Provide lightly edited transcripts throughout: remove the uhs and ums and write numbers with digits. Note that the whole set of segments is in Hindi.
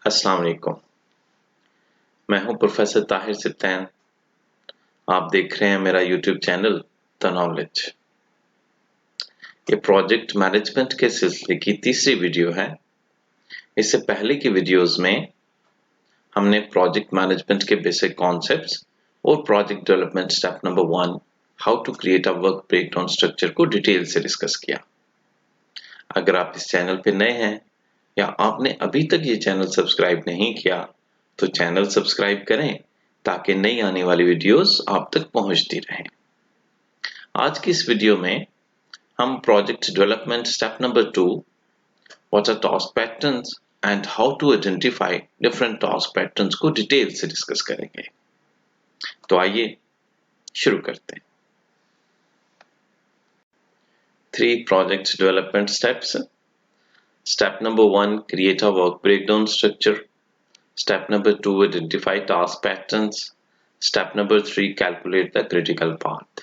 अस्सलाम वालेकुम। मैं हूं प्रोफेसर ताहिर सिब्तैन। आप देख रहे हैं मेरा यूट्यूब चैनल द नॉलेज। ये प्रोजेक्ट मैनेजमेंट के सिलसिले की तीसरी वीडियो है। इससे पहले की वीडियोस में हमने प्रोजेक्ट मैनेजमेंट के बेसिक कॉन्सेप्ट्स और project development step number 1 how to create a work breakdown structure को डिटेल से डिस्कस किया। अगर आप इस चैनल पर नए हैं या आपने अभी तक ये चैनल सब्सक्राइब नहीं किया तो चैनल सब्सक्राइब करें ताकि नई आने वाली वीडियोस आप तक पहुंचती रहें। आज की इस वीडियो में हम project development step number 2 what are task patterns and how to identify different task patterns को डिटेल से डिस्कस करेंगे। तो आइए शुरू करते हैं। 3 project development steps. Step number 1 create a work breakdown structure. Step number 2 identify task patterns. Step number 3 calculate the critical path.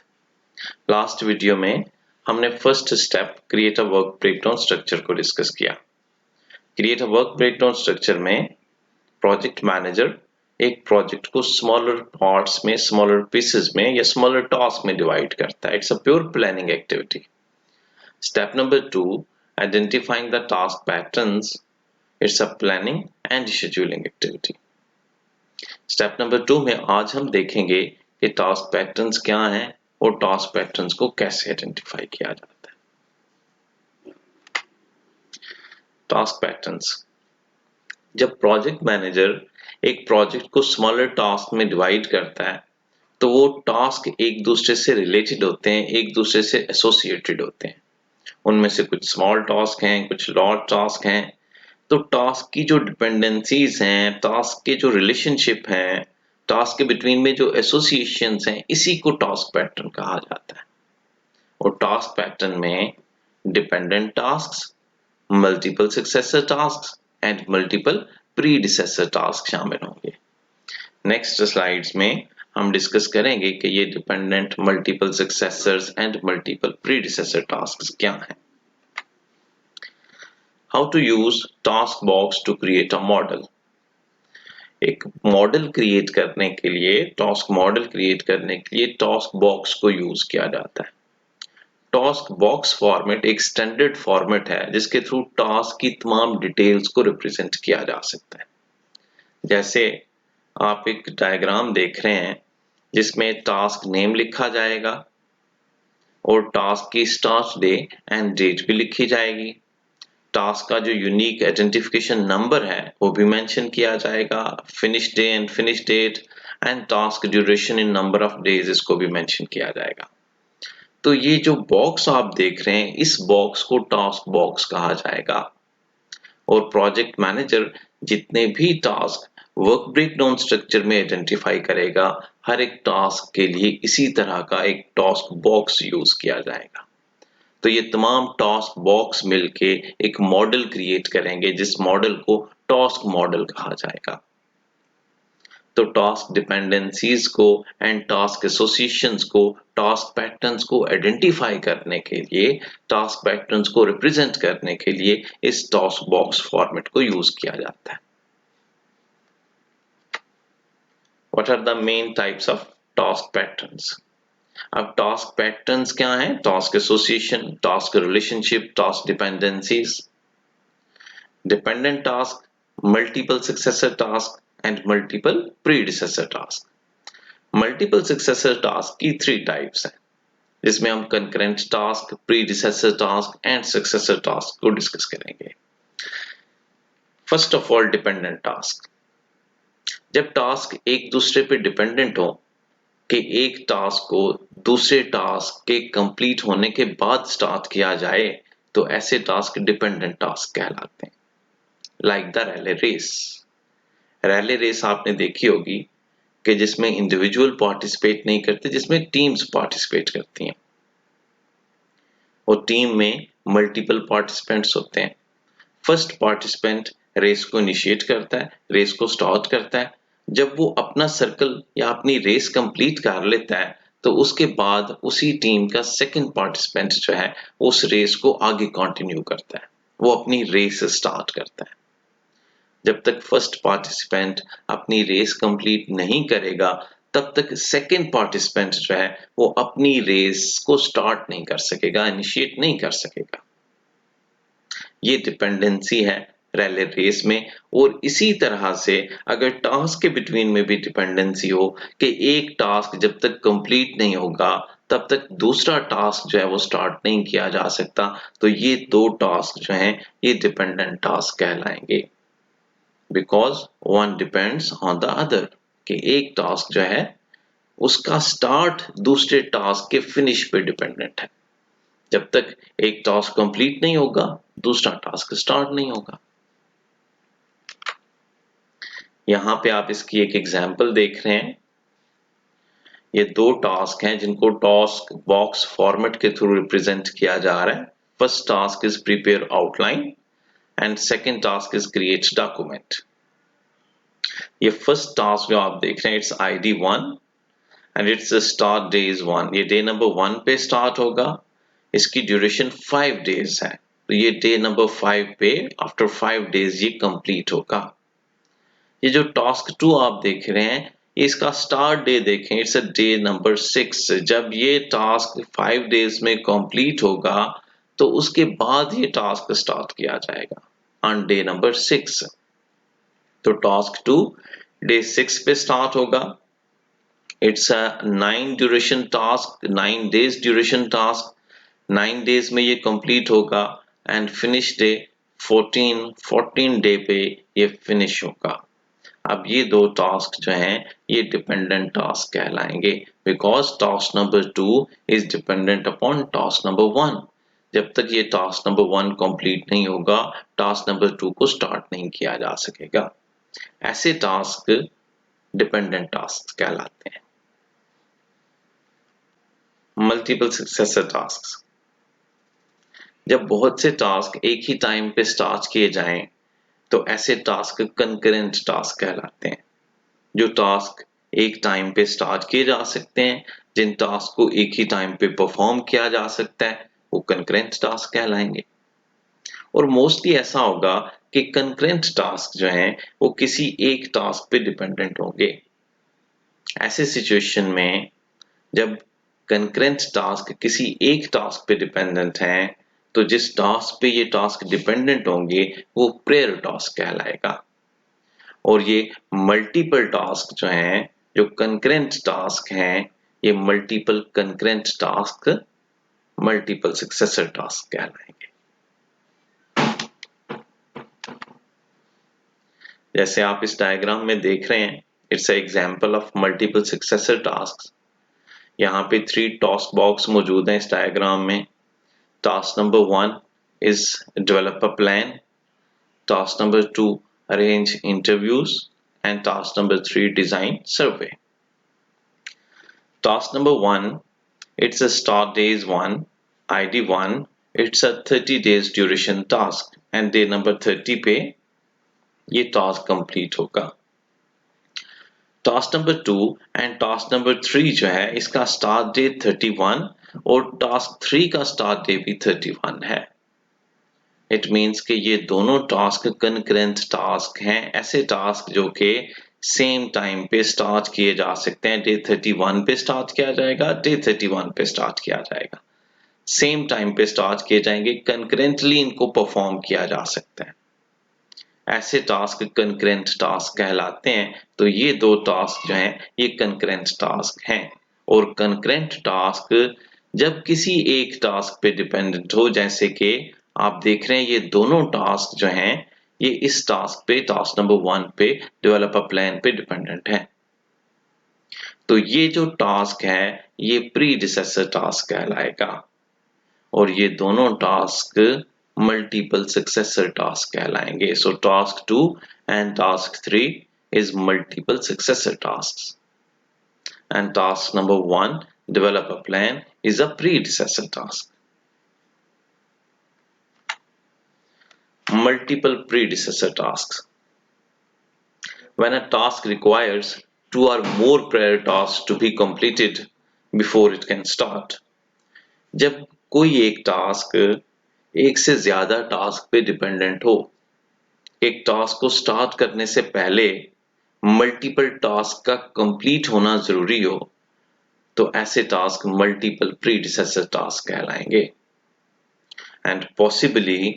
Last video में हमने first step create a work breakdown structure को डिस्कस किया। Create a work breakdown structure में प्रोजेक्ट मैनेजर एक प्रोजेक्ट को स्मॉलर पार्ट्स में, स्मॉलर पीसेस में या स्मॉलर टास्क में डिवाइड करता है। It's a pure planning activity. Step number 2 identifying the task patterns. It's a planning and scheduling activity. Step number 2 में आज हम देखेंगे कि टास्क पैटर्न्स क्या हैं और टास्क पैटर्न्स को कैसे आइडेंटिफाई किया जाता है। Task patterns. जब प्रोजेक्ट मैनेजर एक प्रोजेक्ट को स्मॉलर टास्क में डिवाइड करता है तो वो टास्क एक दूसरे से रिलेटेड होते हैं, एक दूसरे से एसोसिएटेड होते हैं। उनमें से कुछ स्मॉल टास्क हैं, कुछ लार्ज टास्क हैं। तो टास्क की जो डिपेंडेंसीज हैं, टास्क के जो रिलेशनशिप हैं, टास्क के बिटवीन में जो एसोसिएशंस हैं, इसी को टास्क पैटर्न कहा जाता है। और टास्क पैटर्न में dependent tasks, multiple successor tasks and multiple predecessor task शामिल होंगे। नेक्स्ट स्लाइड्स में हम डिस्कस करेंगे कि ये dependent, multiple successors and multiple predecessor tasks क्या हैं। How to use task box to create a model. एक मॉडल क्रिएट करने के लिए, टास्क मॉडल क्रिएट करने के लिए टास्क बॉक्स को यूज किया जाता है। टास्क बॉक्स फॉर्मेट एक स्टैंडर्ड फॉर्मेट है जिसके थ्रू टास्क की तमाम डिटेल्स को रिप्रेजेंट किया जा सकता है। जैसे आप एक डायग्राम देख रहे हैं जिसमें टास्क नेम लिखा जाएगा और टास्क की स्टार्ट डे एंड डेट भी लिखी जाएगी। टास्क का जो यूनिक आइडेंटिफिकेशन नंबर है वो भी मेंशन किया जाएगा। Finish day and finish date and task duration in number of days, इसको भी मेंशन किया जाएगा। तो ये जो बॉक्स आप देख रहे हैं, इस बॉक्स को टास्क बॉक्स कहा जाएगा। और प्रोजेक्ट मैनेजर जितने भी टास्क वर्क ब्रेकडाउन स्ट्रक्चर में आइडेंटिफाई करेगा, हर एक टास्क के लिए इसी तरह का एक टास्क बॉक्स यूज किया जाएगा। तो ये तमाम टास्क बॉक्स मिलके एक मॉडल क्रिएट करेंगे जिस मॉडल को टास्क मॉडल कहा जाएगा। तो टास्क डिपेंडेंसीज को एंड टास्क एसोसिएशंस को, टास्क पैटर्न्स को आइडेंटिफाई करने के लिए, टास्क पैटर्न्स को रिप्रेजेंट करने के लिए इस टास्क बॉक्स फॉर्मेट को यूज किया जाता है। What are the main types of task patterns? अब टास्क पैटर्न्स क्या हैं? Task association, task relationship, task dependencies. Dependent task, multiple successor task and multiple predecessor task. Multiple successor task की 3 टाइप्स हैं जिसमें हम concurrent task, predecessor task and successor task को डिस्कस करेंगे। First of all, dependent task. जब टास्क एक दूसरे पे डिपेंडेंट हो कि एक टास्क को दूसरे टास्क के कंप्लीट होने के बाद स्टार्ट किया जाए तो ऐसे टास्क डिपेंडेंट टास्क कहलाते हैं। Like the relay race. Relay race आपने देखी होगी कि जिसमें इंडिविजुअल पार्टिसिपेट नहीं करते, जिसमें टीम्स पार्टिसिपेट करती हैं। और टीम में मल्टीपल पार्टिसिपेंट्स होते हैं। फर्स्ट पार्टिसिपेंट रेस को इनिशिएट करता है, रेस को स्टार्ट करता है। जब वो अपना सर्कल या अपनी रेस कंप्लीट कर लेता है तो उसके बाद उसी टीम का सेकंड पार्टिसिपेंट जो है उस रेस को आगे कंटिन्यू करता है, वो अपनी रेस स्टार्ट करता है। जब तक फर्स्ट पार्टिसिपेंट अपनी रेस कंप्लीट नहीं करेगा तब तक सेकंड पार्टिसिपेंट जो है वो अपनी रेस को स्टार्ट नहीं कर सकेगा, इनिशिएट नहीं कर सकेगा। ये डिपेंडेंसी है रैले रेस में। और इसी तरह से अगर टास्क के बिटवीन में भी डिपेंडेंसी हो कि एक टास्क जब तक कंप्लीट नहीं होगा तब तक दूसरा टास्क जो है वो स्टार्ट नहीं किया जा सकता, तो ये दो टास्क जो हैं ये डिपेंडेंट टास्क कहलाएंगे। Because one depends on the other, कि एक टास्क जो है उसका स्टार्ट दूसरे टास्क के फिनिश पे डिपेंडेंट है। जब तक एक टास्क कंप्लीट नहीं होगा दूसरा टास्क स्टार्ट नहीं होगा। यहां पे आप इसकी एक एग्जांपल देख रहे हैं। ये दो टास्क हैं जिनको टास्क बॉक्स फॉर्मेट के थ्रू रिप्रेजेंट किया जा रहा है। First task is prepare outline and second task is create document. ये फर्स्ट टास्क जो आप देख रहे हैं it's ID1 and it's start day is 1। ये डे नंबर 1 पे स्टार्ट होगा। इसकी ड्यूरेशन 5 डेज है, तो ये डे नंबर 5 पे आफ्टर 5 डेज ये कंप्लीट होगा। ये जो टास्क 2 आप देख रहे हैं इसका स्टार्ट डे देखें, इट्स अ डे नंबर 6। जब ये टास्क 5 डेज में कंप्लीट होगा तो उसके बाद ये टास्क स्टार्ट किया जाएगा ऑन डे नंबर 6। तो टास्क 2 डे 6 पे स्टार्ट होगा। It's a 9 duration task, 9 days duration task. 9 days में ये कंप्लीट होगा एंड फिनिश डे 14 डे पे ये फिनिश होगा। अब ये दो टास्क जो हैं ये डिपेंडेंट टास्क कहलाएंगे because task number 2 is dependent upon task number 1। जब तक ये टास्क नंबर 1 कंप्लीट नहीं होगा टास्क नंबर 2 को स्टार्ट नहीं किया जा सकेगा। ऐसे टास्क डिपेंडेंट टास्क कहलाते हैं। मल्टीपल सक्सेसर टास्क, जब बहुत से टास्क एक ही टाइम पे स्टार्ट किए जाएं तो ऐसे टास्क कंकरेंट टास्क कहलाते हैं। जो टास्क एक टाइम पे स्टार्ट किए जा सकते हैं, जिन टास्क को एक ही टाइम पे परफॉर्म किया जा सकता है वो कंकरेंट टास्क कहलाएंगे। और मोस्टली ऐसा होगा कि कंकरेंट टास्क जो हैं वो किसी एक टास्क पे डिपेंडेंट होंगे। ऐसे सिचुएशन में जब कंकरेंट टास्क किसी एक टास्क पे डिपेंडेंट हैं तो जिस टास्क पे ये टास्क डिपेंडेंट होंगे वो प्रेयर टास्क कहलाएगा। और ये मल्टीपल टास्क जो हैं जो कंकरेंट टास्क हैं ये multiple concurrent task multiple successor task कहलाएंगे। जैसे आप इस डायग्राम में देख रहे हैं it's a example of multiple successor task. यहाँ पे 3 टास्क बॉक्स मौजूद हैं इस डायग्राम में। Task number 1 is develop a plan. Task number 2 arrange interviews and task number 3 design survey. Task number 1 it's a start day is 1, ID1 it's a 30 days duration task and day number 30 पे ये टास्क कंप्लीट होगा। Task number 2 and task number 3 जो है इसका स्टार्ट डे 31 और टास्क 3 का स्टार्ट डे भी 31 है। इट मीन्स कि ये दोनों टास्क कंकरेंट टास्क हैं, ऐसे टास्क जो कि सेम टाइम पे स्टार्ट किए जा सकते हैं। डे 31 पे स्टार्ट किया जाएगा, डे 31 पे स्टार्ट किया जाएगा, सेम टाइम पे स्टार्ट किए जाएंगे, कंकरेंटली इनको परफॉर्म किया जा सकता है। ऐसे टास्क कंकरेंट टास्क कहलाते हैं। तो ये दो टास्क जो हैं ये कंकरेंट टास्क हैं। और कंकरेंट टास्क जब किसी एक टास्क पे डिपेंडेंट हो, जैसे कि आप देख रहे हैं ये दोनों टास्क जो हैं ये इस टास्क पे टास्क नंबर 1 पे डेवलप अ प्लान पे डिपेंडेंट है, तो ये जो टास्क है ये प्रीडिसेसर टास्क कहलाएगा। और ये दोनों टास्क मल्टीपल सक्सेसर टास्क कहलाएंगे। So task 2 and task 3 is multiple successor tasks and task number 1 develop a plan is a predecessor task. Multiple predecessor tasks, when a task requires 2 or more prior tasks to be completed before it can start. जब कोई एक टास्क एक से ज्यादा टास्क पे डिपेंडेंट हो, एक टास्क को स्टार्ट करने से पहले मल्टीपल टास्क का कंप्लीट होना जरूरी हो तो ऐसे टास्क मल्टीपल प्रीडिसेसर टास्क कहलाएंगे। एंड पॉसिबली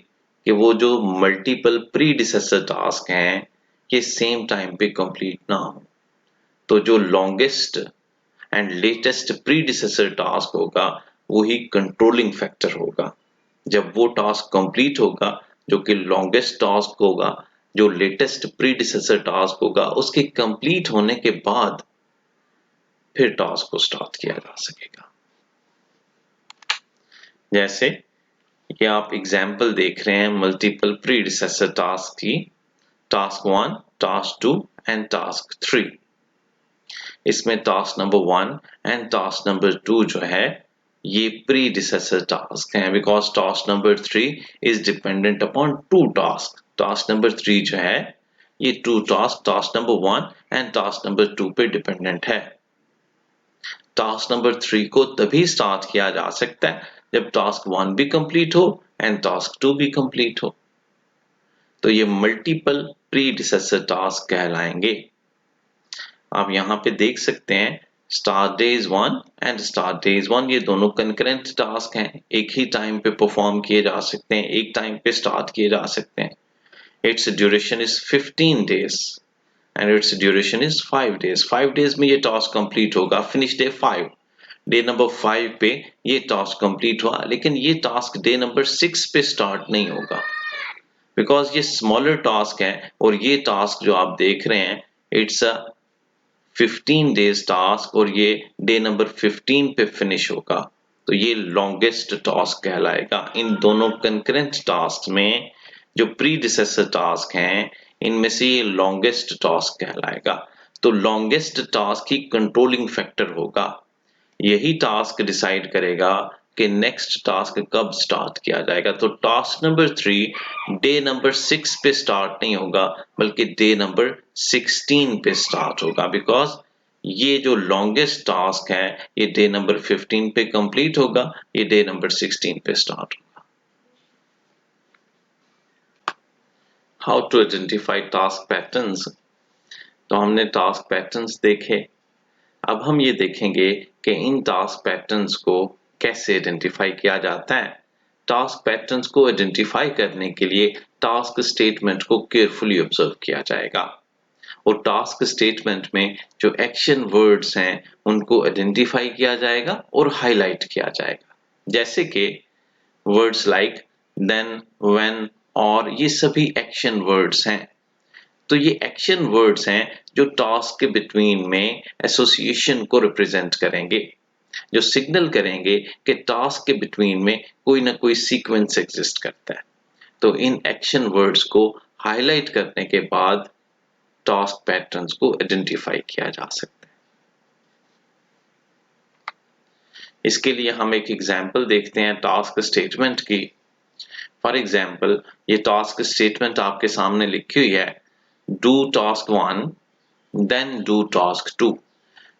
कि वो जो मल्टीपल प्रीडिसेसर टास्क हैं ये सेम टाइम पे कंप्लीट ना हो, तो जो longest and latest predecessor task होगा वही कंट्रोलिंग फैक्टर होगा। जब वो टास्क कंप्लीट होगा जो कि लॉन्गेस्ट टास्क होगा, जो लेटेस्ट प्रीडिसेसर टास्क होगा, उसके कंप्लीट होने के बाद फिर टास्क को स्टार्ट किया जा सकेगा। जैसे ये आप एग्जाम्पल देख रहे हैं मल्टीपल प्रीडिसेसर टास्क की, टास्क 1, टास्क 2 एंड टास्क 3। इसमें task number 1 and task number 2 जो है ये प्रीडिसेसर टास्क हैं, because task number 3 is dependent upon 2 task. Task number 3 जो है ये 2 task, task number 1 and task number 2 पे डिपेंडेंट है। टास्क नंबर 3 को तभी स्टार्ट किया जा सकता है जब टास्क 1 भी कंप्लीट हो एंड टास्क 2 भी कंप्लीट हो, तो ये मल्टीपल प्रीडिसेसर टास्क कहलाएंगे। आप यहाँ पे देख सकते हैं start days 1 and start days 1 ये दोनों कंकरेंट टास्क हैं, एक ही टाइम पे परफॉर्म किए जा सकते हैं, एक टाइम पे स्टार्ट किए जा सकते हैं। It's duration is 15 days and it's duration is 5 days. 5 days में ये टास्क कंप्लीट होगा, फिनिश डे 5। डे नंबर 5 पे ये टास्क कंप्लीट हुआ, लेकिन ये टास्क डे नंबर 6 पे स्टार्ट नहीं होगा, बिकॉज ये स्मॉलर टास्क है और ये टास्क जो आप देख रहे हैं इट्स अ 15 डेज टास्क और ये डे नंबर 15 पे फिनिश होगा, तो ये लॉन्गेस्ट टास्क कहलाएगा। इन दोनों कंकरेंट टास्क में जो प्रीडिसेसर टास्क हैं इनमें से ये लॉन्गेस्ट टास्क कहलाएगा। तो लॉन्गेस्ट टास्क ही कंट्रोलिंग फैक्टर होगा, यही टास्क डिसाइड करेगा कि नेक्स्ट टास्क कब स्टार्ट किया जाएगा। तो टास्क नंबर 3 डे नंबर 6 पे स्टार्ट नहीं होगा बल्कि डे नंबर 16 पे स्टार्ट होगा, बिकॉज ये जो लॉन्गेस्ट टास्क है ये डे नंबर 15 पे कंप्लीट होगा, ये डे नंबर 16 पे स्टार्ट होगा। How to identify task patterns. तो हमने टास्क पैटर्न्स देखे, अब हम ये देखेंगे कि इन टास्क पैटर्न्स को कैसे आइडेंटिफाई किया जाता है। टास्क पैटर्न्स को आइडेंटिफाई करने के लिए टास्क स्टेटमेंट को केयरफुली ऑब्जर्व किया जाएगा और टास्क स्टेटमेंट में जो एक्शन वर्ड्स हैं उनको आइडेंटिफाई किया जाएगा और हाईलाइट किया जाएगा। जैसे कि वर्ड्स लाइक देन, व्हेन, और ये सभी एक्शन वर्ड्स हैं। तो ये एक्शन वर्ड्स हैं जो टास्क के बिटवीन में एसोसिएशन को रिप्रेजेंट करेंगे, जो सिग्नल करेंगे कि टास्क के बिटवीन में कोई ना कोई सीक्वेंस एग्जिस्ट करता है। तो इन एक्शन वर्ड्स को हाईलाइट करने के बाद टास्क पैटर्न्स को आइडेंटिफाई किया जा सकता है। इसके लिए हम एक एग्जांपल देखते हैं टास्क स्टेटमेंट की। फॉर एग्जांपल ये टास्क स्टेटमेंट आपके सामने लिखी हुई है, do task 1 then do task 2।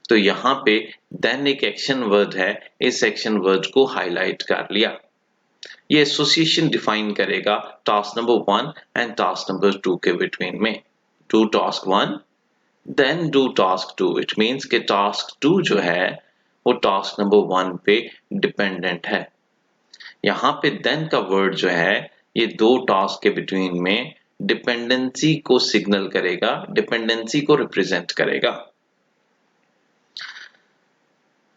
तो यहाँ पे देन एक एक्शन वर्ड है, इस एक्शन वर्ड को हाईलाइट कर लिया। ये एसोसिएशन डिफाइन करेगा task number 1 and task number 2 के बिटवीन में। Do task 1 then do task 2, it means कि टास्क 2 जो है वो टास्क नंबर 1 पे डिपेंडेंट है। यहाँ पे देन का वर्ड जो है ये दो टास्क के बिटवीन में डिपेंडेंसी को सिग्नल करेगा, डिपेंडेंसी को रिप्रेजेंट करेगा।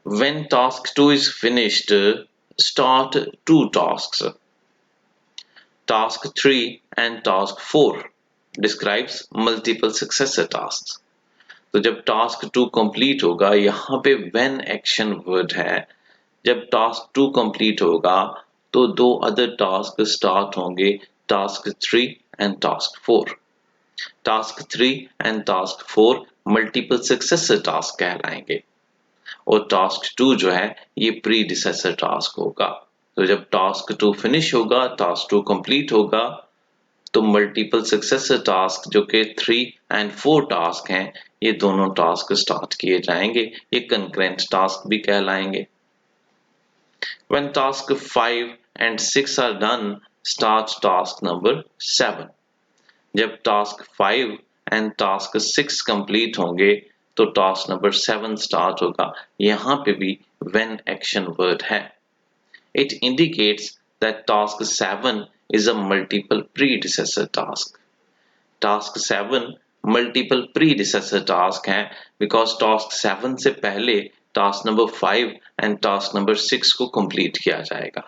When task 2 is finished, start two tasks. Task 3 and task 4 describes multiple successor tasks. तो जब टास्क 2 कंप्लीट होगा, यहाँ पे when एक्शन वर्ड है, जब टास्क 2 कंप्लीट होगा तो दो अदर टास्क स्टार्ट होंगे, task 3 and task 4। Task 3 and task 4 multiple successor task कहलाएंगे और टास्क 2 जो है ये प्रीडिसेसर टास्क होगा। तो जब टास्क 2 फिनिश होगा, टास्क 2 कंप्लीट होगा, तो मल्टीपल सक्सेसर टास्क जो कि 3 एंड 4 टास्क हैं ये दोनों टास्क स्टार्ट किए जाएंगे, ये कंकरेंट टास्क भी कहलाएंगे। When task 5 and 6 are done, start task number 7. जब टास्क 5 एंड टास्क 6 कंप्लीट होंगे तो टास्क नंबर 7 स्टार्ट होगा। यहाँ पे भी व्हेन एक्शन वर्ड है। It indicates that task 7 is a multiple predecessor task. Task 7 multiple predecessor task है because task 7 से पहले task number 5 and task number 6 को complete किया जाएगा।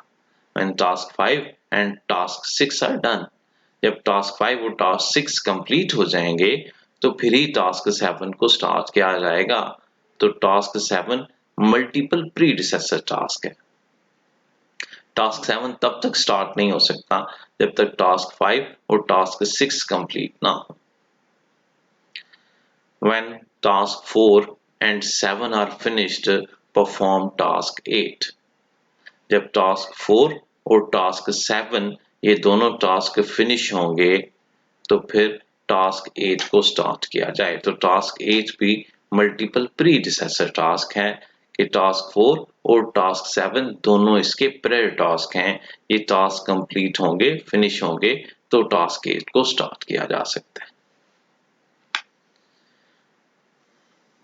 When task 5 and task 6 are done, जब task 5 और task 6 complete हो जाएंगे तो फिर ही task 7 को start किया जाएगा। तो task 7 multiple predecessor task है। टास्क 7 तब तक स्टार्ट नहीं हो सकता जब तक टास्क 5 और टास्क 6 कंप्लीट ना हो। When task 4 and 7 are finished, perform task 8. जब टास्क 4 और टास्क 7 ये दोनों टास्क फिनिश होंगे तो फिर टास्क 8 को स्टार्ट किया जाए। तो टास्क 8 भी मल्टीपल प्रीडिसेसर टास्क है कि टास्क 4 और टास्क 7 दोनों इसके प्रेयर टास्क हैं। ये टास्क कंप्लीट होंगे, फिनिश होंगे तो टास्क 8 को स्टार्ट किया जा सकता है।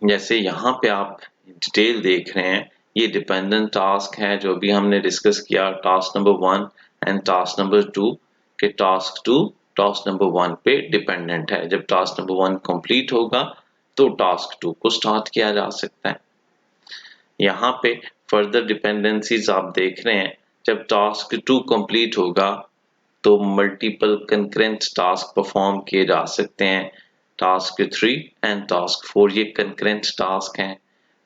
जैसे यहाँ पे आप डिटेल देख रहे हैं, ये डिपेंडेंट टास्क है जो भी हमने डिस्कस किया task number 1 and task number 2 के टास्क 2 टास्क नंबर 1 पे डिपेंडेंट है। जब टास्क नंबर 1 कंप्लीट होगा तो टास्क 2 को स्टार्ट किया जा सकता है। यहाँ पे फर्दर डिपेंडेंसीज आप देख रहे हैं, जब टास्क 2 कंप्लीट होगा तो मल्टीपल कंकरेंट टास्क परफॉर्म किए जा सकते हैं। टास्क 3 एंड टास्क 4 ये कंकरेंट टास्क हैं,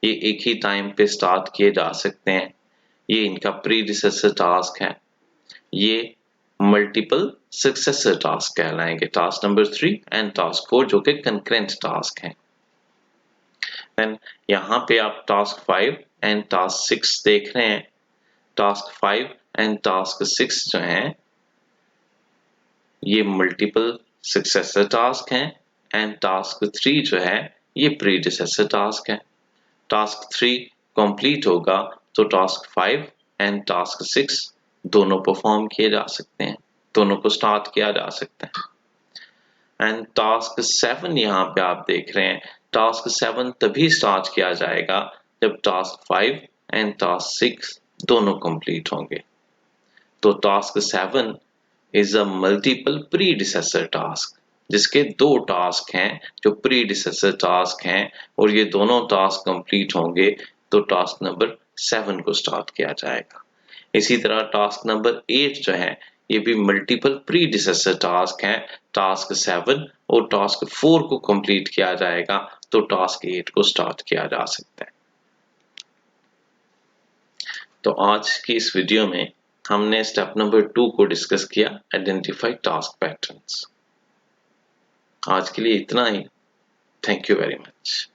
ये एक ही टाइम पे स्टार्ट किए जा सकते हैं। ये इनका प्रीडिसेसर टास्क है। ये मल्टीपल सक्सेसर टास्क कहलाएंगे, टास्क नंबर 3 एंड टास्क 4 जो कि कंकरेंट टास्क हैं। देन यहाँ पे आप टास्क 5 एंड टास्क 6 देख रहे हैं। टास्क 5 एंड टास्क 6 जो हैं ये मल्टीपल सक्सेसर टास्क हैं एंड टास्क 3 जो है ये प्रीडिसेसर टास्क है। टास्क 3 कंप्लीट होगा तो टास्क 5 एंड टास्क 6 दोनों परफॉर्म किए जा सकते हैं, दोनों को स्टार्ट किया जा सकता है। एंड टास्क 7 यहाँ पे आप देख रहे हैं, टास्क 7 तभी स्टार्ट किया जाएगा जब टास्क 5 एंड टास्क 6 दोनों कंप्लीट होंगे। तो task 7 is a multiple predecessor task, जिसके दो टास्क हैं जो प्रीडिसेसर टास्क हैं और ये दोनों टास्क कंप्लीट होंगे तो टास्क नंबर 7 को स्टार्ट किया जाएगा। इसी तरह टास्क नंबर 8 जो है ये भी मल्टीपल प्रीडिसेसर टास्क है। टास्क 7 और टास्क 4 को कंप्लीट किया जाएगा तो टास्क 8 को स्टार्ट किया जा सकता है। तो आज की इस वीडियो में हमने स्टेप नंबर 2 को डिस्कस किया, आइडेंटिफाई टास्क पैटर्न्स। आज के लिए इतना ही। Thank you very much.